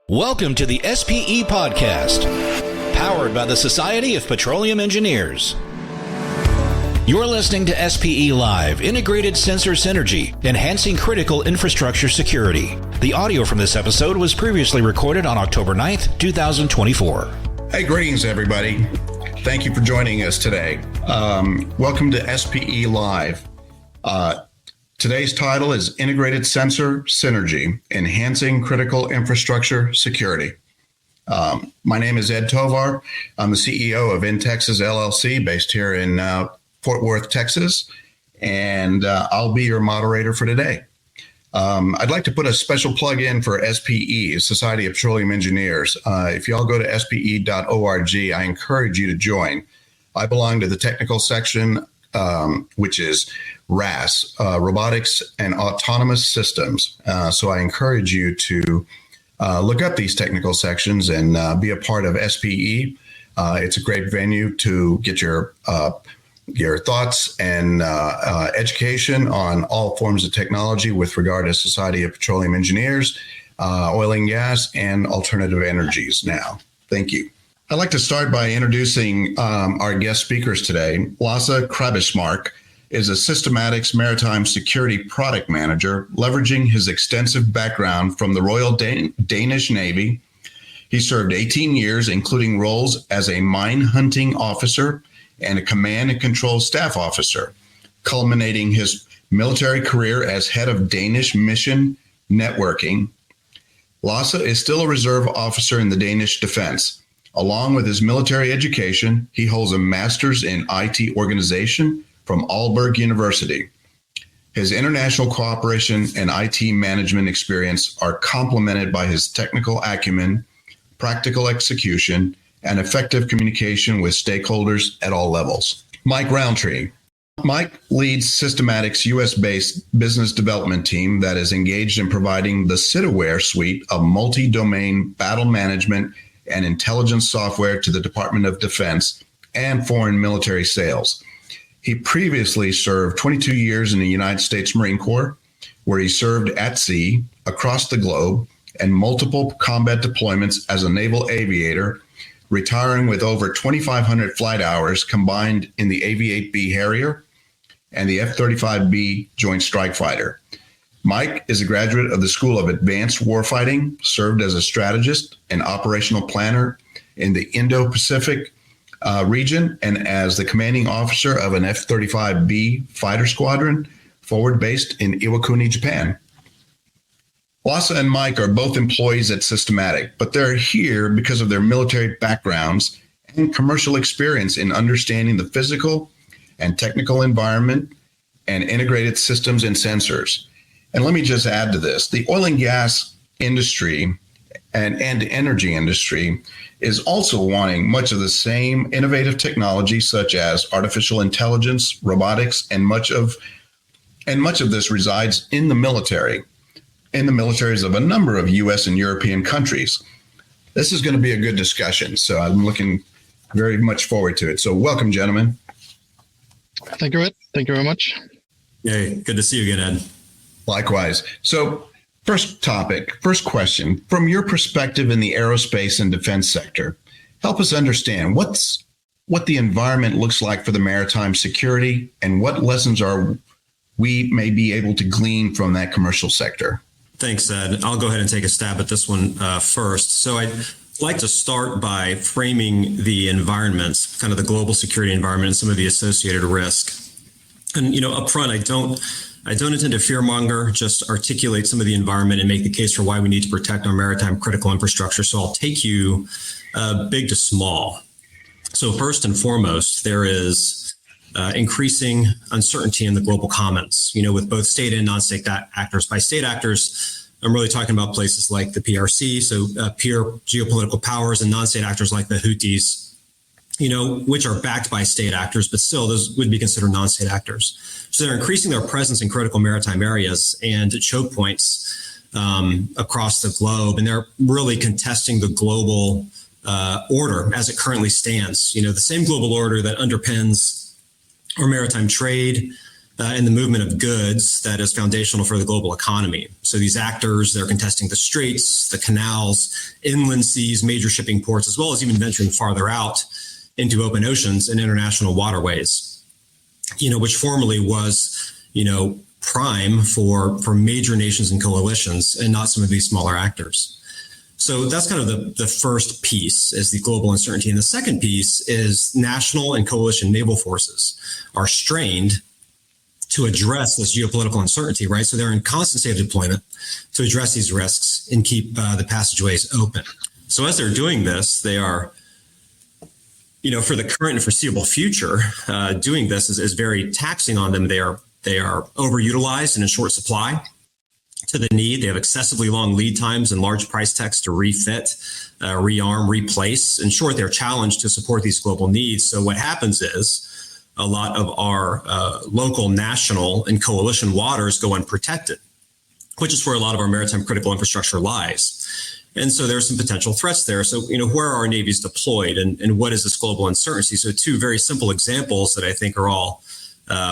Welcome to the SPE podcast, powered by the Society of Petroleum Engineers. You're listening to SPE Live, Integrated Sensor Synergy, Enhancing Critical Infrastructure Security. The audio from this episode was previously recorded on October 9th, 2024. Hey, greetings, everybody. Thank you for joining us today. Welcome to SPE Live. Today's title is Integrated Sensor Synergy, Enhancing Critical Infrastructure Security. My name is Ed Tovar. I'm the CEO of InTechSys LLC, based here in Fort Worth, Texas, and I'll be your moderator for today. I'd like to put a special plug in for SPE, Society of Petroleum Engineers. If y'all go to spe.org, I encourage you to join. I belong to the technical section, which is RAS, Robotics and Autonomous Systems. So I encourage you to look up these technical sections and be a part of SPE. It's a great venue to get your thoughts and education on all forms of technology with regard to Society of Petroleum Engineers, oil and gas, and alternative energies now. Thank you. I'd like to start by introducing our guest speakers today. Lasse Krabbesmark is a Systematics Maritime Security Product Manager, leveraging his extensive background from the Royal Danish Navy. He served 18 years, including roles as a mine hunting officer and a command and control staff officer, culminating his military career as head of Danish mission networking. Lasse is still a reserve officer in the Danish Defense. Along with his military education, he holds a master's in IT organization from Aalborg University. His international cooperation and IT management experience are complemented by his technical acumen, practical execution, and effective communication with stakeholders at all levels. Mike Rountree. Mike leads Systematics US-based business development team that is engaged in providing the CityWare suite of multi-domain battle management and intelligence software to the Department of Defense and foreign military sales. He previously served 22 years in the United States Marine Corps, where he served at sea, across the globe, and multiple combat deployments as a naval aviator, retiring with over 2,500 flight hours combined in the AV-8B Harrier and the F-35B Joint Strike Fighter. Mike is a graduate of the School of Advanced Warfighting, served as a strategist and operational planner in the Indo-Pacific region, and as the commanding officer of an F-35B fighter squadron forward-based in Iwakuni, Japan. Lasse and Mike are both employees at Systematic, but they're here because of their military backgrounds and commercial experience in understanding the physical and technical environment and integrated systems and sensors. And let me just add to this, the oil and gas industry and energy industry is also wanting much of the same innovative technology, such as artificial intelligence, robotics, and much of this resides in the militaries of a number of U.S. and European countries. This is going to be a good discussion, so I'm looking very much forward to it. So welcome, gentlemen. Thank you, Ed. Thank you very much. Hey, good to see you again, Ed. Likewise. So first question, from your perspective in the aerospace and defense sector, help us understand what the environment looks like for the maritime security and what lessons we may be able to glean from that commercial sector. Thanks, Ed. I'll go ahead and take a stab at this one first. So I'd like to start by framing the environments, kind of the global security environment and some of the associated risk. And, up front, I don't intend to fearmonger, just articulate some of the environment and make the case for why we need to protect our maritime critical infrastructure. So I'll take you big to small. So first and foremost, there is increasing uncertainty in the global commons, with both state and non-state actors. By state actors, I'm really talking about places like the PRC, so peer geopolitical powers, and non-state actors like the Houthis, which are backed by state actors, but still those would be considered non-state actors. So they're increasing their presence in critical maritime areas and choke points across the globe. And they're really contesting the global order as it currently stands. The same global order that underpins our maritime trade, and the movement of goods that is foundational for the global economy. So these actors, they're contesting the straits, the canals, inland seas, major shipping ports, as well as even venturing farther out into open oceans and international waterways, which formerly was, prime for major nations and coalitions and not some of these smaller actors. So that's kind of the first piece is the global uncertainty. And the second piece is national and coalition naval forces are strained to address this geopolitical uncertainty, right? So they're in constant state of deployment to address these risks and keep the passageways open. So as they're doing this, they are, for the current and foreseeable future, doing this is very taxing on them. They are overutilized and in short supply to the need. They have excessively long lead times and large price tags to refit, rearm, replace. In short, they're challenged to support these global needs. So what happens is a lot of our local, national, and coalition waters go unprotected, which is where a lot of our maritime critical infrastructure lies. And so there are some potential threats there. So, where are our navies deployed and what is this global uncertainty? So two very simple examples that I think are all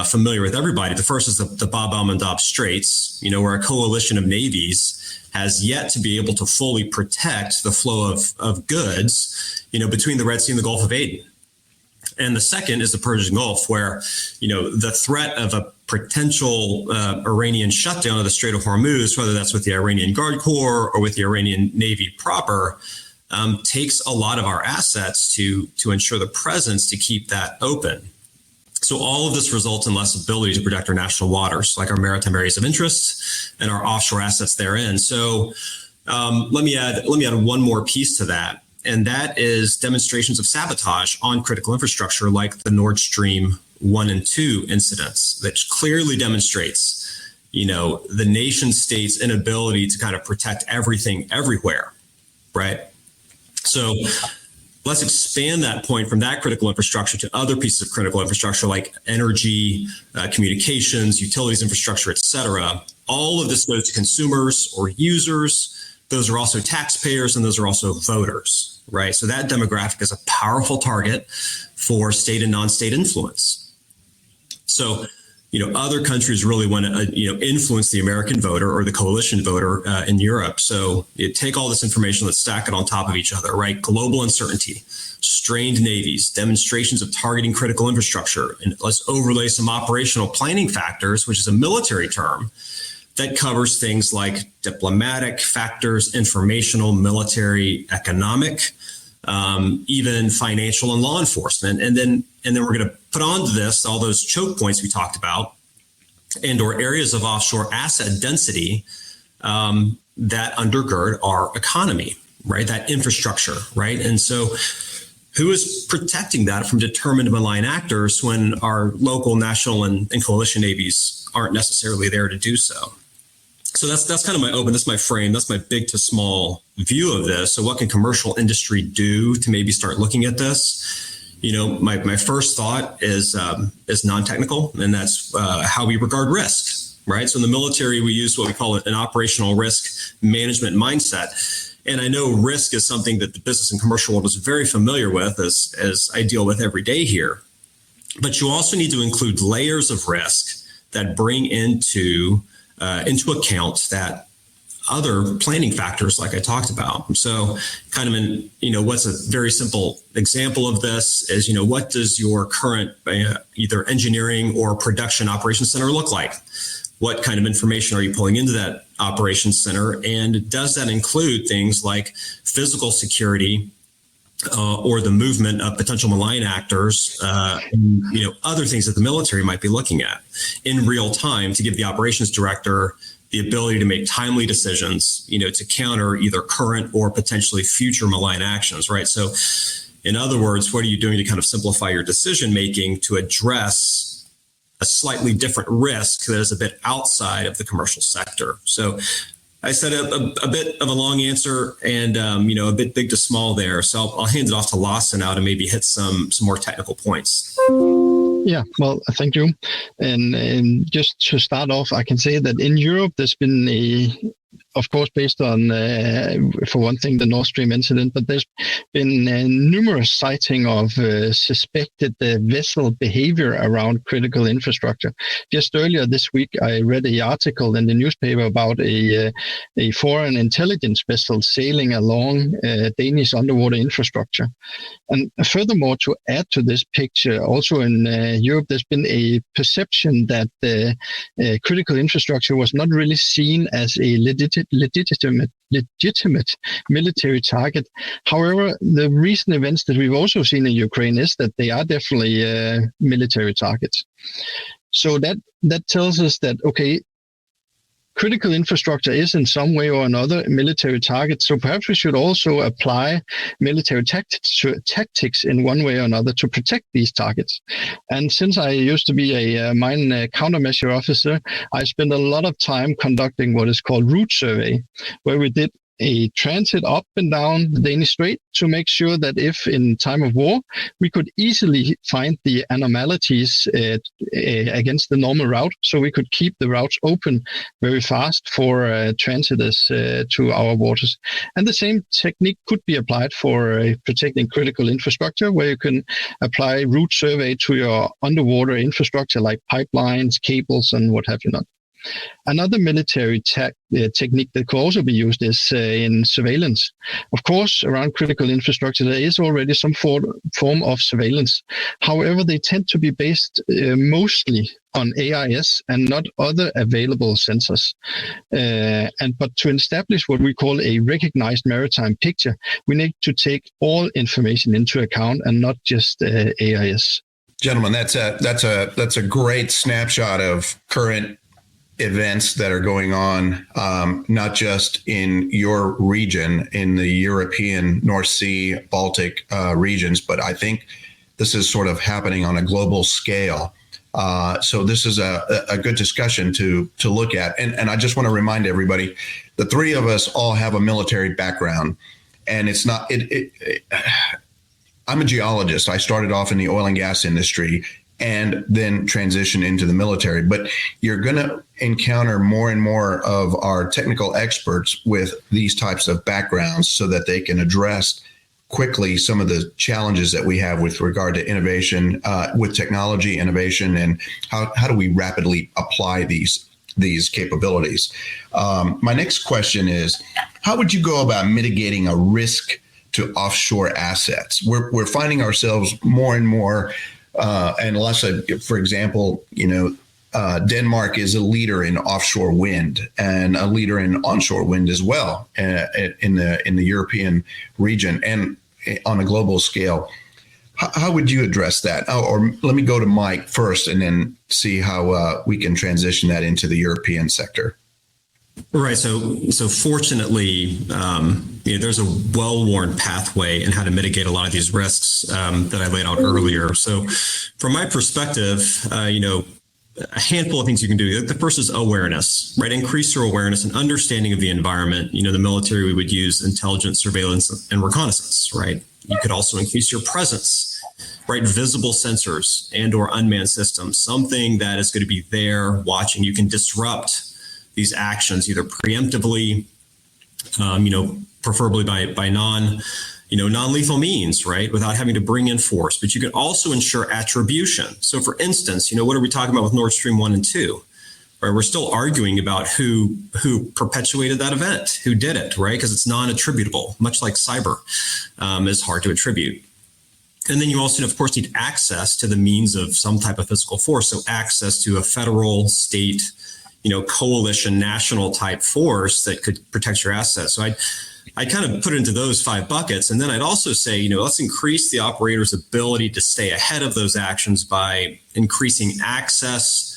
familiar with everybody. The first is the Bab el-Mandab Straits, where a coalition of navies has yet to be able to fully protect the flow of goods, between the Red Sea and the Gulf of Aden. And the second is the Persian Gulf, where, the threat of a potential Iranian shutdown of the Strait of Hormuz, whether that's with the Iranian Guard Corps or with the Iranian Navy proper, takes a lot of our assets to ensure the presence to keep that open. So all of this results in less ability to protect our national waters, like our maritime areas of interest and our offshore assets therein. So let me add one more piece to that. And that is demonstrations of sabotage on critical infrastructure like the Nord Stream 1 and 2 incidents that clearly demonstrates, the nation state's inability to kind of protect everything everywhere, right? So let's expand that point from that critical infrastructure to other pieces of critical infrastructure like energy, communications, utilities infrastructure, et cetera. All of this goes to consumers or users. Those are also taxpayers and those are also voters, right? So that demographic is a powerful target for state and non-state influence. So, other countries really want to, influence the American voter or the coalition voter in Europe. So you take all this information, let's stack it on top of each other, right? Global uncertainty, strained navies, demonstrations of targeting critical infrastructure, and let's overlay some operational planning factors, which is a military term that covers things like diplomatic factors, informational, military, economic, even financial and law enforcement. And then we're going to put onto this all those choke points we talked about and or areas of offshore asset density that undergird our economy, right? That infrastructure, right? And so who is protecting that from determined malign actors when our local, national, and coalition navies aren't necessarily there to do so? So that's kind of my open, that's my frame, that's my big to small view of this. So what can commercial industry do to maybe start looking at this? My first thought is non-technical, and that's how we regard risk, right? So in the military, we use what we call an operational risk management mindset. And I know risk is something that the business and commercial world is very familiar with as I deal with every day here. But you also need to include layers of risk that bring into account that other planning factors like I talked about. So kind of what's a very simple example of this is, what does your current either engineering or production operations center look like? What kind of information are you pulling into that operations center? And does that include things like physical security or the movement of potential malign actors, and, other things that the military might be looking at in real time to give the operations director the ability to make timely decisions, to counter either current or potentially future malign actions, right? So in other words, what are you doing to kind of simplify your decision making to address a slightly different risk that is a bit outside of the commercial sector? So I said a bit of a long answer and, a bit big to small there. So I'll hand it off to Lasse now to maybe hit some more technical points. Yeah, well, thank you. And just to start off, I can say that in Europe, there's been of course, based on, for one thing, the Nord Stream incident, but there's been numerous sighting of suspected vessel behavior around critical infrastructure. Just earlier this week, I read an article in the newspaper about a foreign intelligence vessel sailing along Danish underwater infrastructure. And furthermore, to add to this picture, also in Europe, there's been a perception that critical infrastructure was not really seen as a legitimate military target. However, the recent events that we've also seen in Ukraine is that they are definitely military targets. So that tells us that, okay, critical infrastructure is in some way or another a military target. So perhaps we should also apply military tactics in one way or another to protect these targets. And since I used to be a mine countermeasure officer, I spent a lot of time conducting what is called route survey, where we did a transit up and down the Danish Strait to make sure that if in time of war, we could easily find the anomalies against the normal route, so we could keep the routes open very fast for transitors to our waters. And the same technique could be applied for protecting critical infrastructure, where you can apply route survey to your underwater infrastructure like pipelines, cables, and what have you not. Another military technique that could also be used is in surveillance. Of course, around critical infrastructure, there is already some form of surveillance. However, they tend to be based mostly on AIS and not other available sensors. But to establish what we call a recognized maritime picture, we need to take all information into account and not just AIS. Gentlemen, that's a great snapshot of current events that are going on, not just in your region, in the European, North Sea, Baltic regions, but I think this is sort of happening on a global scale. So this is a good discussion to look at. And I just want to remind everybody, the three of us all have a military background, and it's not, I'm a geologist. I started off in the oil and gas industry and then transition into the military. But you're going to encounter more and more of our technical experts with these types of backgrounds so that they can address quickly some of the challenges that we have with regard to innovation, with technology innovation, and how do we rapidly apply these capabilities. My next question is, how would you go about mitigating a risk to offshore assets? We're finding ourselves more and more and Lasse, for example, Denmark is a leader in offshore wind and a leader in onshore wind as well in the European region and on a global scale. How would you address that? Or let me go to Mike first and then see how we can transition that into the European sector. Right. So fortunately, there's a well-worn pathway in how to mitigate a lot of these risks that I laid out earlier. So from my perspective, a handful of things you can do. The first is awareness, right? Increase your awareness and understanding of the environment. The military, we would use intelligence, surveillance, and reconnaissance, right? You could also increase your presence, right? Visible sensors and or unmanned systems, something that is going to be there watching. You can disrupt these actions either preemptively, preferably by non-lethal means, right? Without having to bring in force. But you can also ensure attribution. So for instance, what are we talking about with Nord Stream 1 and 2? Right? We're still arguing about who perpetuated that event, who did it, right? Because it's non-attributable, much like cyber is hard to attribute. And then you also, of course, need access to the means of some type of physical force. So access to a federal, state, coalition, national type force that could protect your assets. So I kind of put it into those 5 buckets. And then I'd also say, let's increase the operator's ability to stay ahead of those actions by increasing access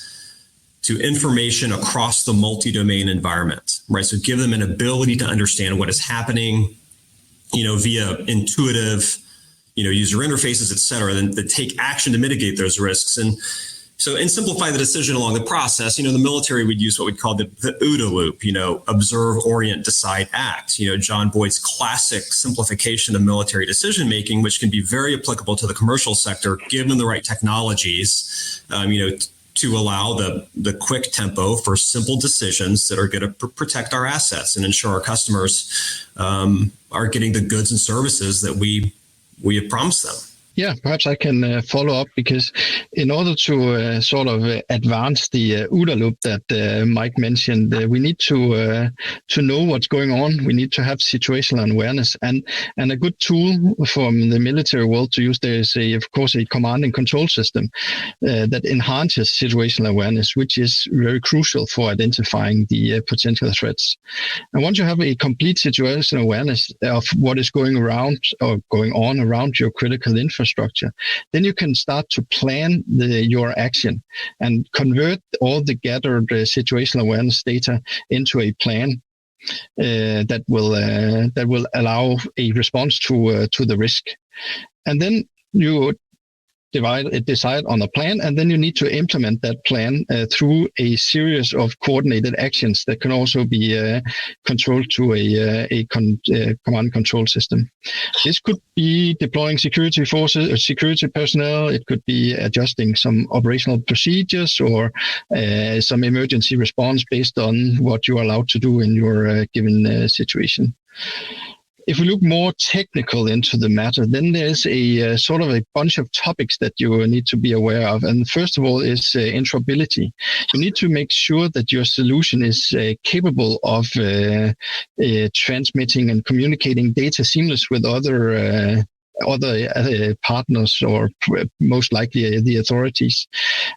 to information across the multi-domain environment, right? So give them an ability to understand what is happening, via intuitive, user interfaces, et cetera, then take action to mitigate those risks. And simplify the decision along the process. The military would use what we'd call the OODA loop, observe, orient, decide, act. John Boyd's classic simplification of military decision making, which can be very applicable to the commercial sector, given the right technologies, to allow the quick tempo for simple decisions that are going to protect our assets and ensure our customers are getting the goods and services that we have promised them. Yeah, perhaps I can follow up, because in order to sort of advance the OODA loop that Mike mentioned, we need to know what's going on. We need to have situational awareness, and a good tool from the military world to use there is, of course, a command and control system that enhances situational awareness, which is very crucial for identifying the potential threats. And once you have a complete situational awareness of what is going around or going on around your critical infrastructure, then you can start to plan your action and convert all the gathered situational awareness data into a plan that will allow a response to the risk. And then you decide on a plan, and then you need to implement that plan through a series of coordinated actions that can also be controlled to a command control system. This could be deploying security forces or security personnel. It could be adjusting some operational procedures or some emergency response based on what you are allowed to do in your given situation. If we look more technical into the matter, then there's a sort of a bunch of topics that you need to be aware of. And first of all is interoperability. You need to make sure that your solution is capable of transmitting and communicating data seamless with other partners, or most likely the authorities.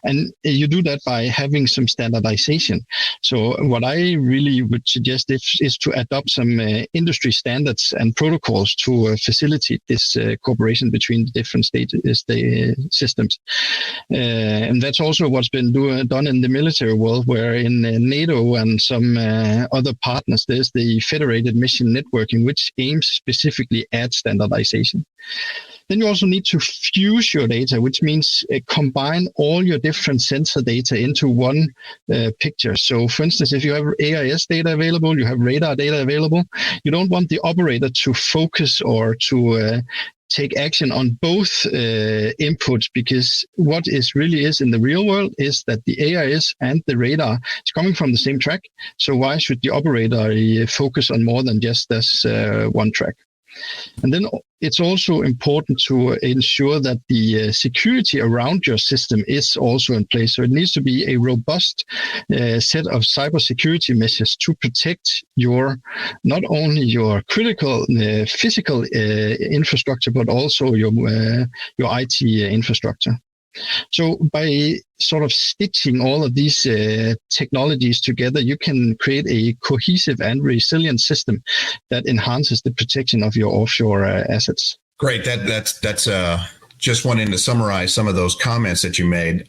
And you do that by having some standardization. So what I really would suggest is to adopt some industry standards and protocols to facilitate this cooperation between the different state systems. And that's also what's been done in the military world, where in NATO and some other partners, there's the Federated Mission Networking, which aims specifically at standardization. Then you also need to fuse your data, which means combine all your different sensor data into one picture. So, for instance, if you have AIS data available, you have radar data available, you don't want the operator to focus or to take action on both inputs, because what really is in the real world is that the AIS and the radar is coming from the same track. So why should the operator focus on more than just this one track? And then it's also important to ensure that the security around your system is also in place. So it needs to be a robust set of cybersecurity measures to protect not only your critical physical infrastructure, but also your IT infrastructure. So by sort of stitching all of these technologies together, you can create a cohesive and resilient system that enhances the protection of your offshore assets. Great. That's just wanting to summarize some of those comments that you made.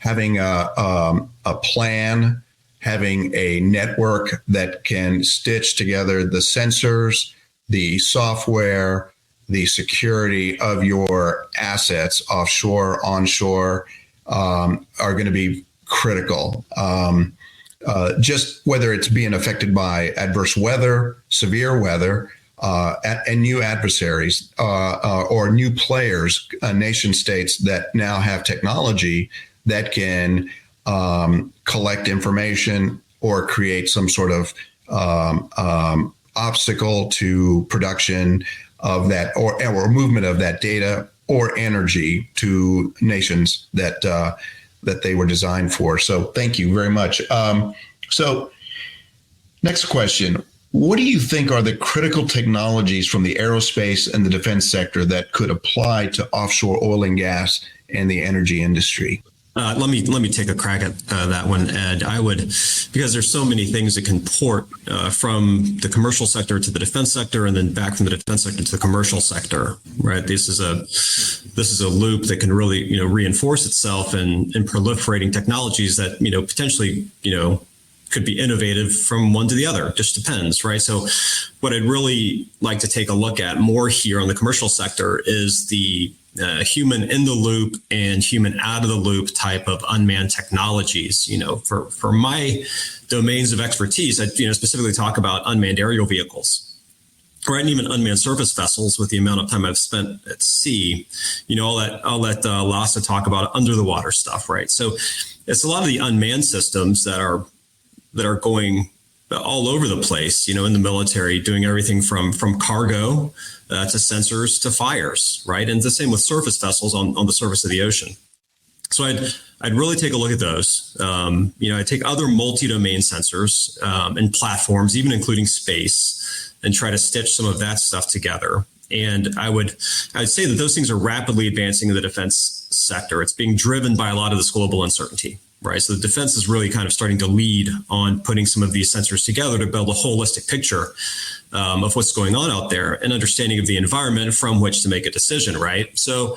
Having a plan, having a network that can stitch together the sensors, the software, the security of your assets, offshore, onshore, are going to be critical. Just whether it's being affected by adverse weather, severe weather, and new adversaries or new players, nation states that now have technology that can collect information or create some sort of obstacle to production of that or movement of that data or energy to nations that they were designed for. So thank you very much. So next question. What do you think are the critical technologies from the aerospace and the defense sector that could apply to offshore oil and gas and the energy industry? Let me take a crack at that one, Ed. I would, because there's so many things that can port from the commercial sector to the defense sector, and then back from the defense sector to the commercial sector. Right. This is a loop that can really reinforce itself in proliferating technologies that potentially could be innovative from one to the other. It just depends, right? So what I'd really like to take a look at more here on the commercial sector is the human in the loop and human out of the loop type of unmanned technologies. For my domains of expertise, I specifically talk about unmanned aerial vehicles. right? And even unmanned surface vessels, with the amount of time I've spent at sea, I'll let Lasse talk about under the water stuff, right? So it's a lot of the unmanned systems that are going all over the place, in the military, doing everything from cargo to sensors to fires, right? And the same with surface vessels on the surface of the ocean. So I'd really take a look at those. I take other multi-domain sensors and platforms, even including space, and try to stitch some of that stuff together. And I'd say that those things are rapidly advancing in the defense sector. It's being driven by a lot of this global uncertainty, right? So the defense is really kind of starting to lead on putting some of these sensors together to build a holistic picture of what's going on out there, and understanding of the environment from which to make a decision, right? So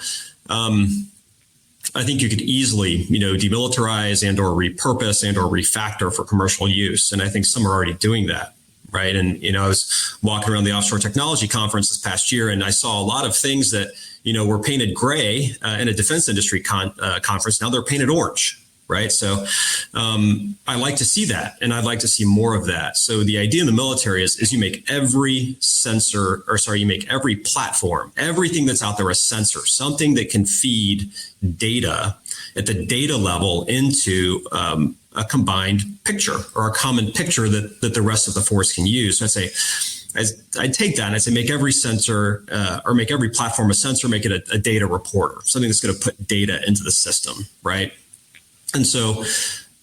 I think you could easily, demilitarize and or repurpose and or refactor for commercial use. And I think some are already doing that, right? And, I was walking around the Offshore Technology Conference this past year, and I saw a lot of things that, were painted gray in a defense industry conference. Now they're painted orange, right? So I like to see that, and I'd like to see more of that. So the idea in the military is you make every you make every platform, everything that's out there a sensor, something that can feed data at the data level into a combined picture, or a common picture that the rest of the force can use. So I'd take that and I'd say make every sensor or make every platform a sensor, make it a data reporter, something that's going to put data into the system, right? And so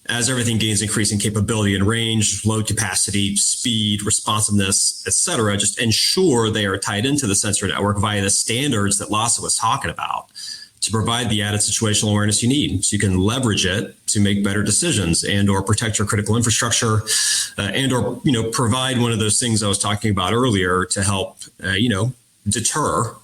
as everything gains increasing capability and range, load capacity, speed, responsiveness, et cetera, just ensure they are tied into the sensor network via the standards that Lasse was talking about, to provide the added situational awareness you need, so you can leverage it to make better decisions and or protect your critical infrastructure and or, provide one of those things I was talking about earlier to help, deter,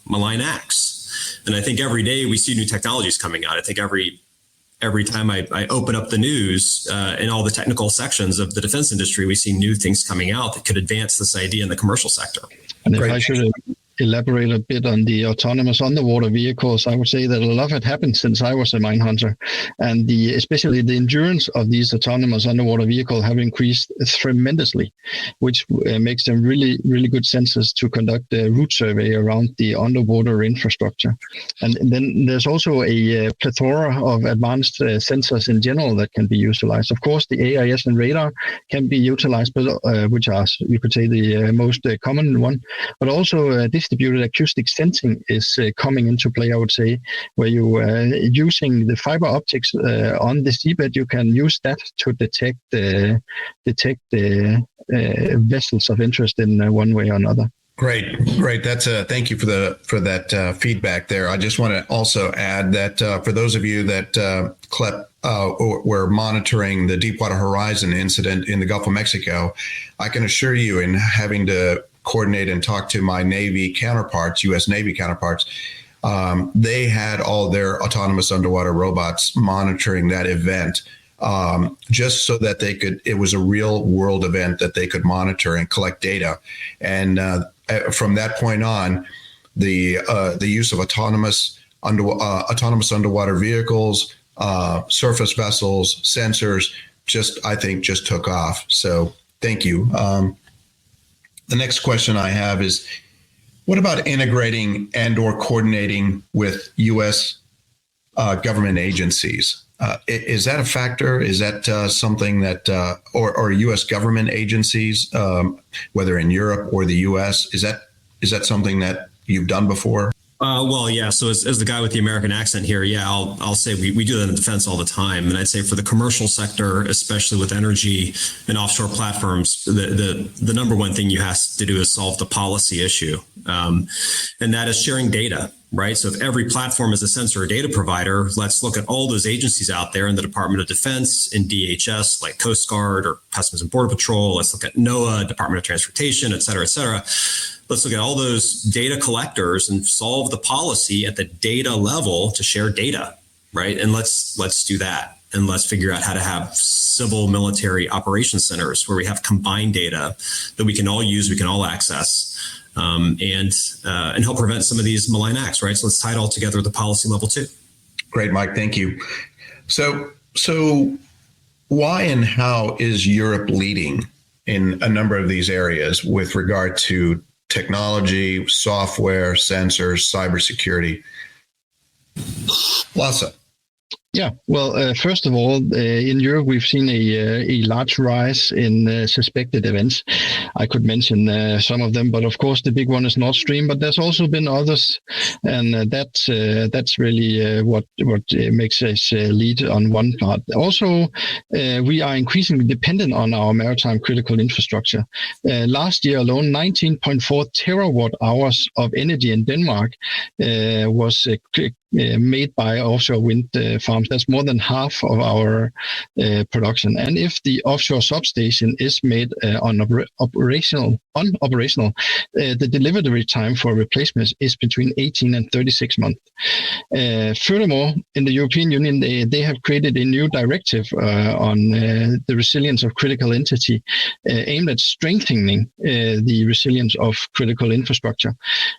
malign acts. And I think every day we see new technologies coming out. I think every time I open up the news in all the technical sections of the defense industry, we see new things coming out that could advance this idea in the commercial sector. And if I should elaborate a bit on the autonomous underwater vehicles, I would say that a lot of it happened since I was a mine hunter, and especially the endurance of these autonomous underwater vehicles have increased tremendously, which makes them really, really good sensors to conduct a route survey around the underwater infrastructure. And then there's also a plethora of advanced sensors in general that can be utilized. Of course, the AIS and radar can be utilized, but which are, you could say, the most common one, but also distributed acoustic sensing is coming into play, I would say, where you using the fiber optics on the seabed, you can use that to detect vessels of interest in one way or another. Great. That's thank you for that feedback there. I just want to also add that for those of you that were monitoring the Deepwater Horizon incident in the Gulf of Mexico, I can assure you, in having to coordinate and talk to my Navy counterparts, U.S. Navy counterparts, they had all their autonomous underwater robots monitoring that event, just so that it was a real world event that they could monitor and collect data. And from that point on, the use of autonomous underwater vehicles, surface vessels, sensors, I think just took off. So thank you. The next question I have is, what about integrating and or coordinating with U.S. Government agencies? Is that a factor? Is that something that, or U.S. government agencies, whether in Europe or the U.S., is that something that you've done before? Well, yeah. So as the guy with the American accent here, yeah, I'll say we do that in defense all the time. And I'd say for the commercial sector, especially with energy and offshore platforms, the number one thing you have to do is solve the policy issue. And that is sharing data, right? So if every platform is a sensor or data provider, let's look at all those agencies out there in the Department of Defense, in DHS, like Coast Guard or Customs and Border Patrol. Let's look at NOAA, Department of Transportation, et cetera, et cetera. Let's look at all those data collectors and solve the policy at the data level to share data, right? And let's do that. And let's figure out how to have civil military operations centers where we have combined data that we can all use, we can all access, and help prevent some of these malign acts, right? So let's tie it all together at the policy level too. Great, Mike. Thank you. So why and how is Europe leading in a number of these areas with regard to technology, software, sensors, cybersecurity. Lasse. Yeah, well, first of all, in Europe, we've seen a large rise in suspected events. I could mention some of them, but of course, the big one is Nord Stream. But there's also been others, and that's really what makes us lead on one part. Also, we are increasingly dependent on our maritime critical infrastructure. Last year alone, 19.4 terawatt hours of energy in Denmark was made by offshore wind farms. That's more than half of our production. And if the offshore substation is made unoperational, the delivery time for replacements is between 18 and 36 months. Furthermore, in the European Union, they have created a new directive on the resilience of critical entity aimed at strengthening the resilience of critical infrastructure.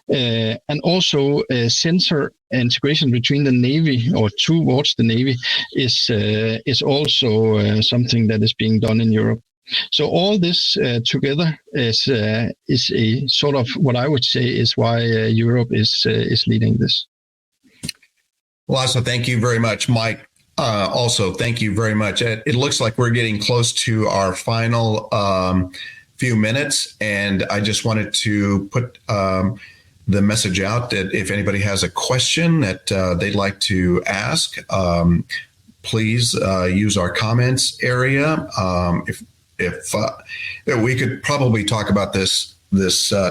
And also sensor integration between the Navy or towards the Navy is also something that is being done in Europe. So all this together is a sort of what I would say is why Europe is leading this. Lasse, thank you very much. Mike, also thank you very much. It looks like we're getting close to our final few minutes, and I just wanted to put the message out that if anybody has a question that they'd like to ask, please use our comments area. If we could probably talk about this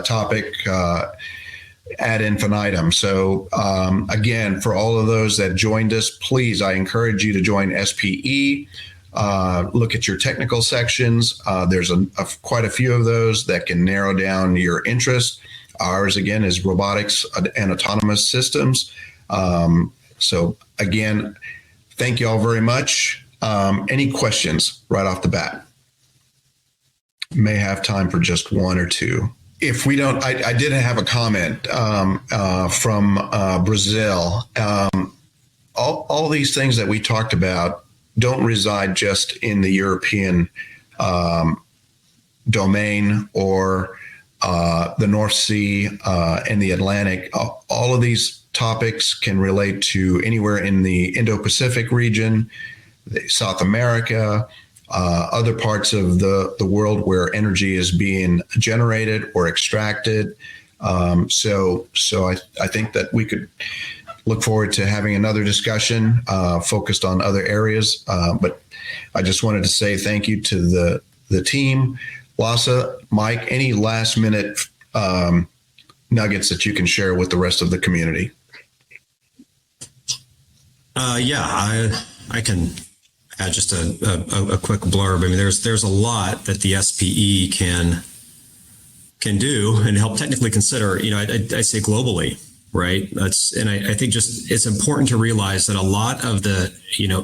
topic ad infinitum. So again, for all of those that joined us, please, I encourage you to join SPE. Look at your technical sections. There's quite a few of those that can narrow down your interest. Ours, again, is robotics and autonomous systems. So, again, thank you all very much. Any questions right off the bat? May have time for just one or two. If we don't, I did have a comment from Brazil. All these things that we talked about don't reside just in the European domain or the North Sea and the Atlantic. All of these topics can relate to anywhere in the Indo-Pacific region, South America, other parts of the world where energy is being generated or extracted. So I think that we could look forward to having another discussion focused on other areas. But I just wanted to say thank you to the team. Lasse, Mike, any last minute nuggets that you can share with the rest of the community? I can add just a quick blurb. I mean, there's a lot that the SPE can do and help technically consider. I say globally, right? I think just it's important to realize that a lot of the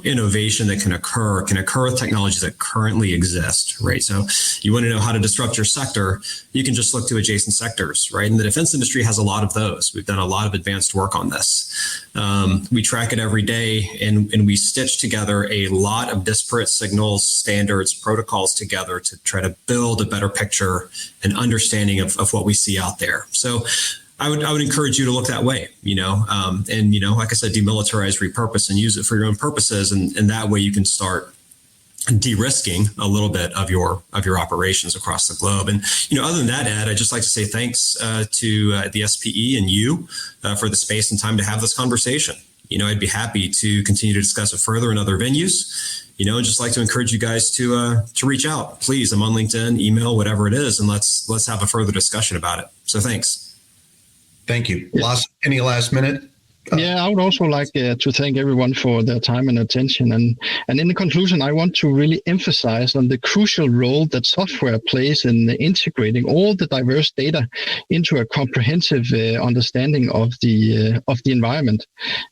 innovation that can occur with technologies that currently exist, right? So you want to know how to disrupt your sector, you can just look to adjacent sectors, right? And the defense industry has a lot of those. We've done a lot of advanced work on this. We track it every day, and we stitch together a lot of disparate signals, standards, protocols together to try to build a better picture and understanding of what we see out there. So I would encourage you to look that way, and like I said, demilitarize, repurpose, and use it for your own purposes, and that way you can start de-risking a little bit of your operations across the globe. And other than that, Ed, I'd just like to say thanks to the SPE and you for the space and time to have this conversation. I'd be happy to continue to discuss it further in other venues. And just like to encourage you guys to reach out. Please, I'm on LinkedIn, email, whatever it is, and let's have a further discussion about it. So thanks. Thank you. Lasse, any last minute? Yeah, I would also like to thank everyone for their time and attention. And in the conclusion, I want to really emphasize on the crucial role that software plays in integrating all the diverse data into a comprehensive understanding of the environment.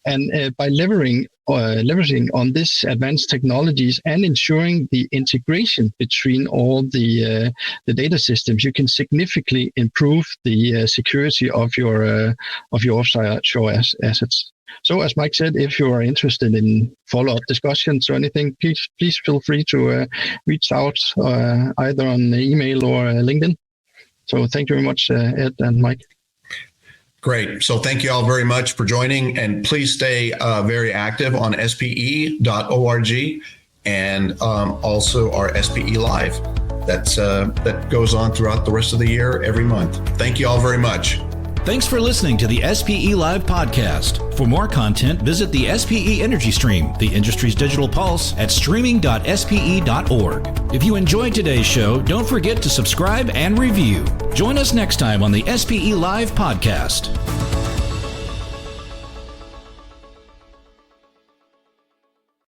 And by leveraging on this advanced technologies and ensuring the integration between all the data systems, you can significantly improve the security of your offshore assets. So, as Mike said, if you are interested in follow-up discussions or anything, please feel free to reach out either on email or LinkedIn. So thank you very much, Ed and Mike. Great. So thank you all very much for joining, and please stay very active on SPE.org and also our SPE Live. That goes on throughout the rest of the year, every month. Thank you all very much. Thanks for listening to the SPE Live podcast. For more content, visit the SPE Energy Stream, the industry's digital pulse, at streaming.spe.org. If you enjoyed today's show, don't forget to subscribe and review. Join us next time on the SPE Live podcast.